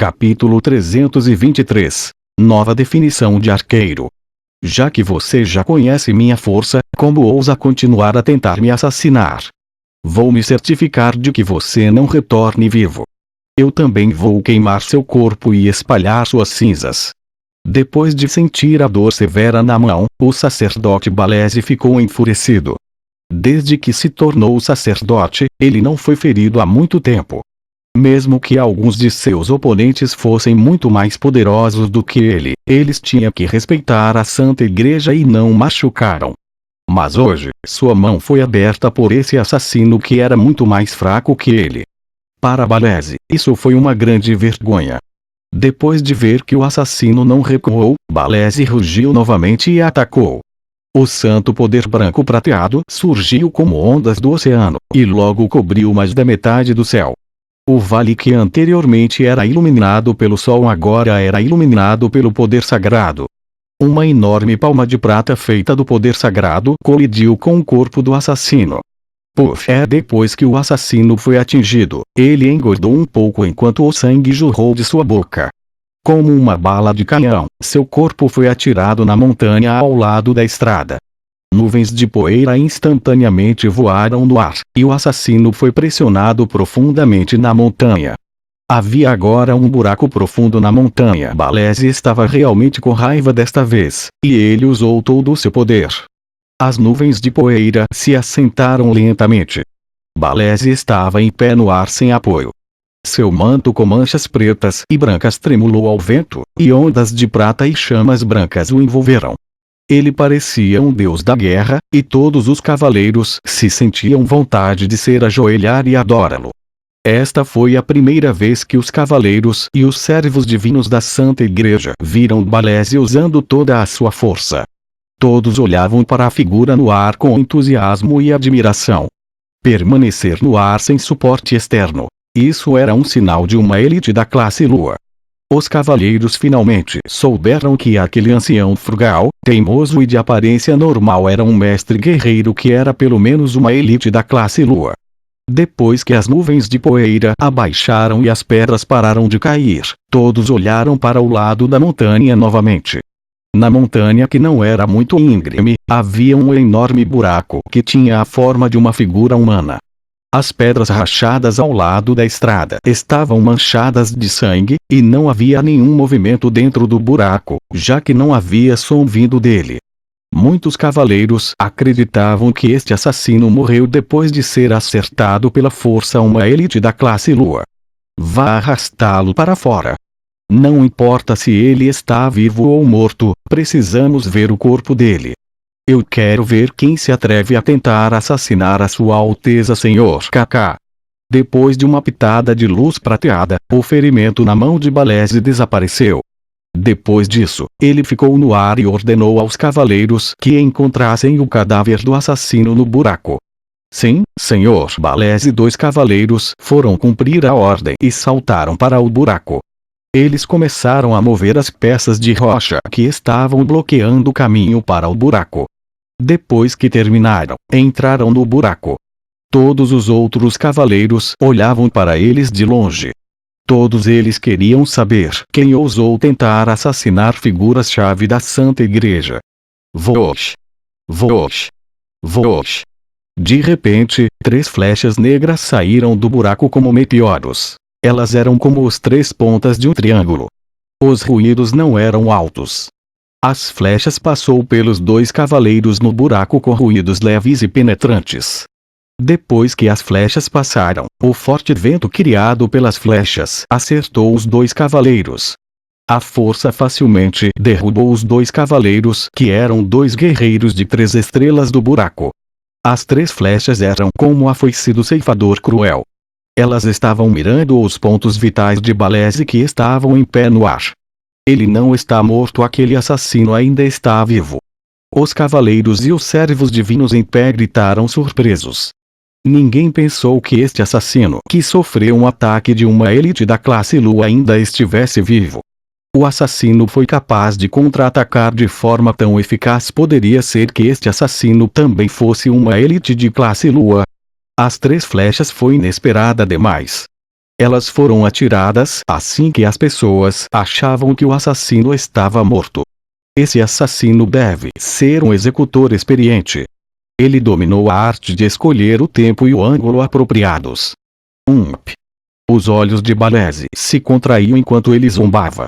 Capítulo 323. Nova definição de arqueiro. Já que você já conhece minha força, como ousa continuar a tentar me assassinar? Vou me certificar de que você não retorne vivo. Eu também vou queimar seu corpo e espalhar suas cinzas. Depois de sentir a dor severa na mão, o sacerdote Baleze ficou enfurecido. Desde que se tornou sacerdote, ele não foi ferido há muito tempo. Mesmo que alguns de seus oponentes fossem muito mais poderosos do que ele, eles tinham que respeitar a Santa Igreja e não machucaram. Mas hoje, sua mão foi aberta por esse assassino que era muito mais fraco que ele. Para Baleze, isso foi uma grande vergonha. Depois de ver que o assassino não recuou, Baleze rugiu novamente e atacou. O santo poder branco prateado surgiu como ondas do oceano, e logo cobriu mais da metade do céu. O vale que anteriormente era iluminado pelo sol agora era iluminado pelo poder sagrado. Uma enorme palma de prata feita do poder sagrado colidiu com o corpo do assassino. Depois que o assassino foi atingido, ele engordou um pouco enquanto o sangue jorrou de sua boca. Como uma bala de canhão, seu corpo foi atirado na montanha ao lado da estrada. Nuvens de poeira instantaneamente voaram no ar, e o assassino foi pressionado profundamente na montanha. Havia agora um buraco profundo na montanha. Baleze estava realmente com raiva desta vez, e ele usou todo o seu poder. As nuvens de poeira se assentaram lentamente. Baleze estava em pé no ar sem apoio. Seu manto com manchas pretas e brancas tremulou ao vento, e ondas de prata e chamas brancas o envolveram. Ele parecia um deus da guerra, e todos os cavaleiros se sentiam vontade de se ajoelhar e adorá-lo. Esta foi a primeira vez que os cavaleiros e os servos divinos da Santa Igreja viram Baleze usando toda a sua força. Todos olhavam para a figura no ar com entusiasmo e admiração. Permanecer no ar sem suporte externo. Isso era um sinal de uma elite da classe Lua. Os cavaleiros finalmente souberam que aquele ancião frugal, teimoso e de aparência normal era um mestre guerreiro que era pelo menos uma elite da classe Lua. Depois que as nuvens de poeira abaixaram e as pedras pararam de cair, todos olharam para o lado da montanha novamente. Na montanha, que não era muito íngreme, havia um enorme buraco que tinha a forma de uma figura humana. As pedras rachadas ao lado da estrada estavam manchadas de sangue, e não havia nenhum movimento dentro do buraco, já que não havia som vindo dele. Muitos cavaleiros acreditavam que este assassino morreu depois de ser acertado pela força uma elite da classe Lua. Vá arrastá-lo para fora. Não importa se ele está vivo ou morto, precisamos ver o corpo dele. Eu quero ver quem se atreve a tentar assassinar a Sua Alteza Senhor KK. Depois de uma pitada de luz prateada, o ferimento na mão de Baleze desapareceu. Depois disso, ele ficou no ar e ordenou aos cavaleiros que encontrassem o cadáver do assassino no buraco. Sim, senhor Baleze. 2 cavaleiros foram cumprir a ordem e saltaram para o buraco. Eles começaram a mover as peças de rocha que estavam bloqueando o caminho para o buraco. Depois que terminaram, entraram no buraco. Todos os outros cavaleiros olhavam para eles de longe. Todos eles queriam saber quem ousou tentar assassinar figuras-chave da Santa Igreja. Vosh! Vosh! Vosh! De repente, 3 flechas negras saíram do buraco como meteoros. Elas eram como as 3 pontas de um triângulo. Os ruídos não eram altos. As flechas passou pelos 2 cavaleiros no buraco com ruídos leves e penetrantes. Depois que as flechas passaram, o forte vento criado pelas flechas acertou os 2 cavaleiros. A força facilmente derrubou os 2 cavaleiros que eram 2 guerreiros de 3 estrelas do buraco. As 3 flechas eram como a foice do ceifador cruel. Elas estavam mirando os pontos vitais de Baleze que estavam em pé no ar. Ele não está morto, aquele assassino ainda está vivo. Os cavaleiros e os servos divinos em pé gritaram surpresos. Ninguém pensou que este assassino que sofreu um ataque de uma elite da classe Lua ainda estivesse vivo. O assassino foi capaz de contra-atacar de forma tão eficaz. Poderia ser que este assassino também fosse uma elite de classe Lua. As 3 flechas foi inesperada demais. Elas foram atiradas assim que as pessoas achavam que o assassino estava morto. Esse assassino deve ser um executor experiente. Ele dominou a arte de escolher o tempo e o ângulo apropriados. Os olhos de Baleze se contraíam enquanto ele zombava.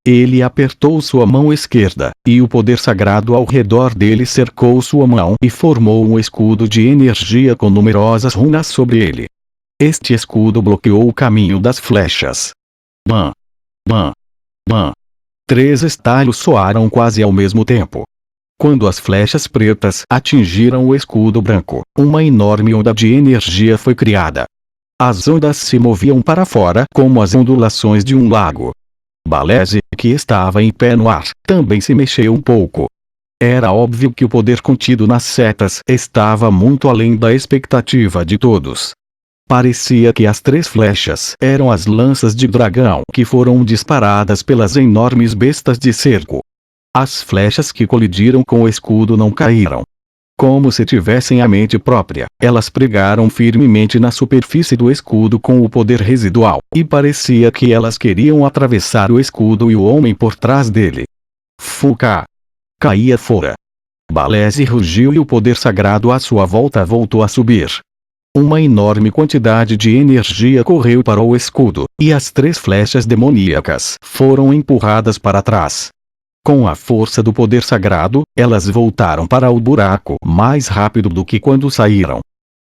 Ele apertou sua mão esquerda, e o poder sagrado ao redor dele cercou sua mão e formou um escudo de energia com numerosas runas sobre ele. Este escudo bloqueou o caminho das flechas. Bam! Bam! Bam! 3 estalos soaram quase ao mesmo tempo. Quando as flechas pretas atingiram o escudo branco, uma enorme onda de energia foi criada. As ondas se moviam para fora como as ondulações de um lago. Baleze, que estava em pé no ar, também se mexeu um pouco. Era óbvio que o poder contido nas setas estava muito além da expectativa de todos. Parecia que as 3 flechas eram as lanças de dragão que foram disparadas pelas enormes bestas de cerco. As flechas que colidiram com o escudo não caíram. Como se tivessem a mente própria, elas pregaram firmemente na superfície do escudo com o poder residual, e parecia que elas queriam atravessar o escudo e o homem por trás dele. Fuca! Caía fora. Baleze rugiu e o poder sagrado à sua volta voltou a subir. Uma enorme quantidade de energia correu para o escudo, e as 3 flechas demoníacas foram empurradas para trás. Com a força do poder sagrado, elas voltaram para o buraco mais rápido do que quando saíram.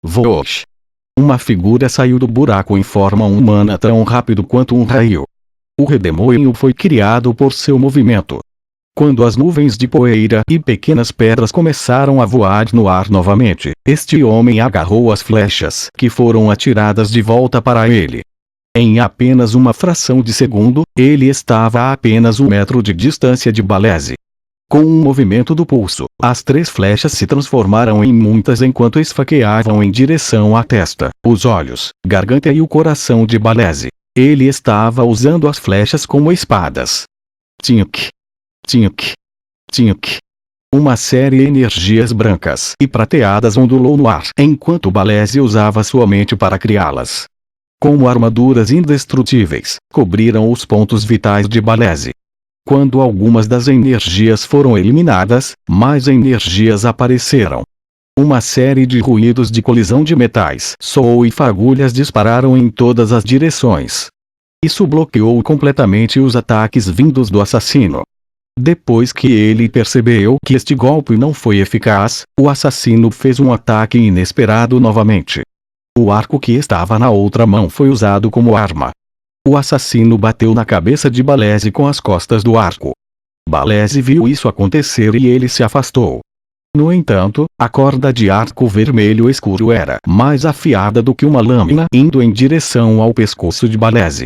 Vosh! Uma figura saiu do buraco em forma humana tão rápido quanto um raio. O redemoinho foi criado por seu movimento. Quando as nuvens de poeira e pequenas pedras começaram a voar no ar novamente, este homem agarrou as flechas que foram atiradas de volta para ele. Em apenas uma fração de segundo, ele estava a apenas 1 metro de distância de Baleze. Com um movimento do pulso, as 3 flechas se transformaram em muitas enquanto esfaqueavam em direção à testa, os olhos, garganta e o coração de Baleze. Ele estava usando as flechas como espadas. Tink! Tink! Tink! Uma série de energias brancas e prateadas ondulou no ar enquanto Baleze usava sua mente para criá-las. Como armaduras indestrutíveis, cobriram os pontos vitais de Baleze. Quando algumas das energias foram eliminadas, mais energias apareceram. Uma série de ruídos de colisão de metais soou e fagulhas dispararam em todas as direções. Isso bloqueou completamente os ataques vindos do assassino. Depois que ele percebeu que este golpe não foi eficaz, o assassino fez um ataque inesperado novamente. O arco que estava na outra mão foi usado como arma. O assassino bateu na cabeça de Baleze com as costas do arco. Baleze viu isso acontecer e ele se afastou. No entanto, a corda de arco vermelho escuro era mais afiada do que uma lâmina indo em direção ao pescoço de Baleze.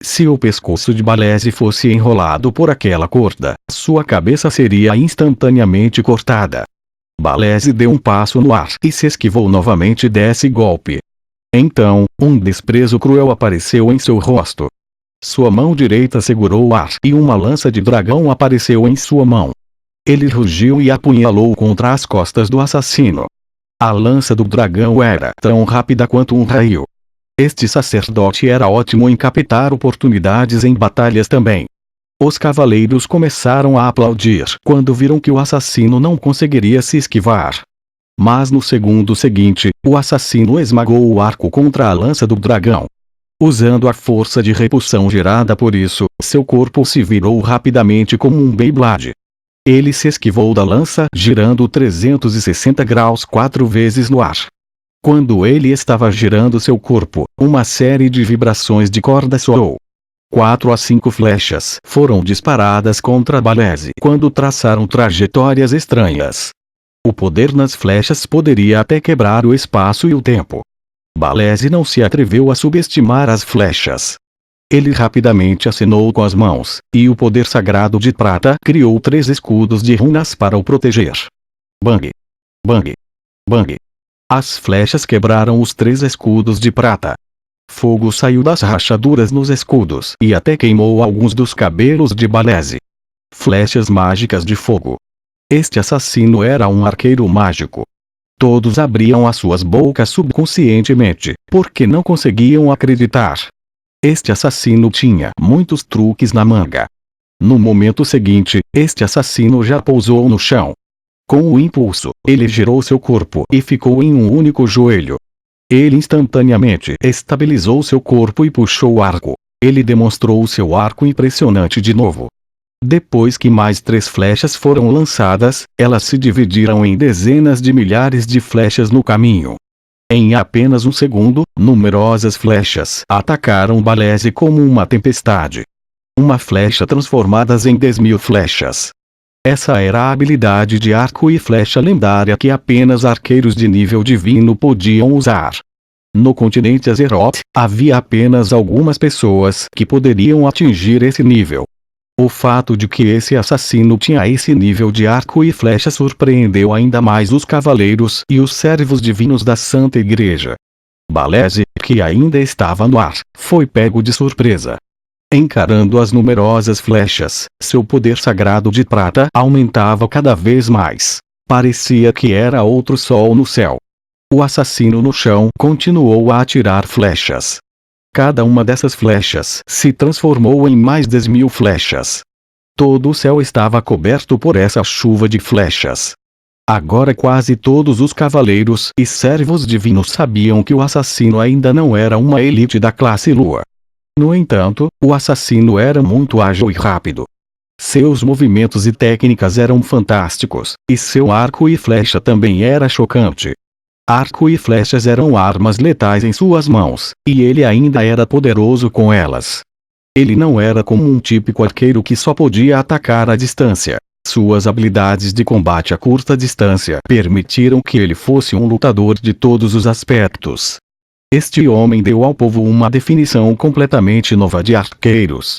Se o pescoço de Baleze fosse enrolado por aquela corda, sua cabeça seria instantaneamente cortada. Baleze deu um passo no ar e se esquivou novamente desse golpe. Então, um desprezo cruel apareceu em seu rosto. Sua mão direita segurou o ar e uma lança de dragão apareceu em sua mão. Ele rugiu e apunhalou contra as costas do assassino. A lança do dragão era tão rápida quanto um raio. Este sacerdote era ótimo em captar oportunidades em batalhas também. Os cavaleiros começaram a aplaudir quando viram que o assassino não conseguiria se esquivar. Mas no segundo seguinte, o assassino esmagou o arco contra a lança do dragão. Usando a força de repulsão gerada por isso, seu corpo se virou rapidamente como um Beyblade. Ele se esquivou da lança girando 360 graus 4 vezes no ar. Quando ele estava girando seu corpo, uma série de vibrações de corda soou. 4 a 5 flechas foram disparadas contra Baleze quando traçaram trajetórias estranhas. O poder nas flechas poderia até quebrar o espaço e o tempo. Baleze não se atreveu a subestimar as flechas. Ele rapidamente acenou com as mãos, e o poder sagrado de prata criou 3 escudos de runas para o proteger. Bang! Bang! Bang! As flechas quebraram os 3 escudos de prata. Fogo saiu das rachaduras nos escudos e até queimou alguns dos cabelos de Baleze. Flechas mágicas de fogo. Este assassino era um arqueiro mágico. Todos abriam as suas bocas subconscientemente, porque não conseguiam acreditar. Este assassino tinha muitos truques na manga. No momento seguinte, este assassino já pousou no chão. Com o impulso, ele girou seu corpo e ficou em um único joelho. Ele instantaneamente estabilizou seu corpo e puxou o arco. Ele demonstrou seu arco impressionante de novo. Depois que mais 3 flechas foram lançadas, elas se dividiram em dezenas de milhares de flechas no caminho. Em apenas um segundo, numerosas flechas atacaram Baleze como uma tempestade. Uma flecha transformadas em 10.000 flechas. Essa era a habilidade de arco e flecha lendária que apenas arqueiros de nível divino podiam usar. No continente Azeroth, havia apenas algumas pessoas que poderiam atingir esse nível. O fato de que esse assassino tinha esse nível de arco e flecha surpreendeu ainda mais os cavaleiros e os servos divinos da Santa Igreja. Baleze, que ainda estava no ar, foi pego de surpresa. Encarando as numerosas flechas, seu poder sagrado de prata aumentava cada vez mais. Parecia que era outro sol no céu. O assassino no chão continuou a atirar flechas. Cada uma dessas flechas se transformou em mais 10.000 flechas. Todo o céu estava coberto por essa chuva de flechas. Agora quase todos os cavaleiros e servos divinos sabiam que o assassino ainda não era uma elite da classe Lua. No entanto, o assassino era muito ágil e rápido. Seus movimentos e técnicas eram fantásticos, e seu arco e flecha também era chocante. Arco e flechas eram armas letais em suas mãos, e ele ainda era poderoso com elas. Ele não era como um típico arqueiro que só podia atacar à distância. Suas habilidades de combate a curta distância permitiram que ele fosse um lutador de todos os aspectos. Este homem deu ao povo uma definição completamente nova de arqueiros.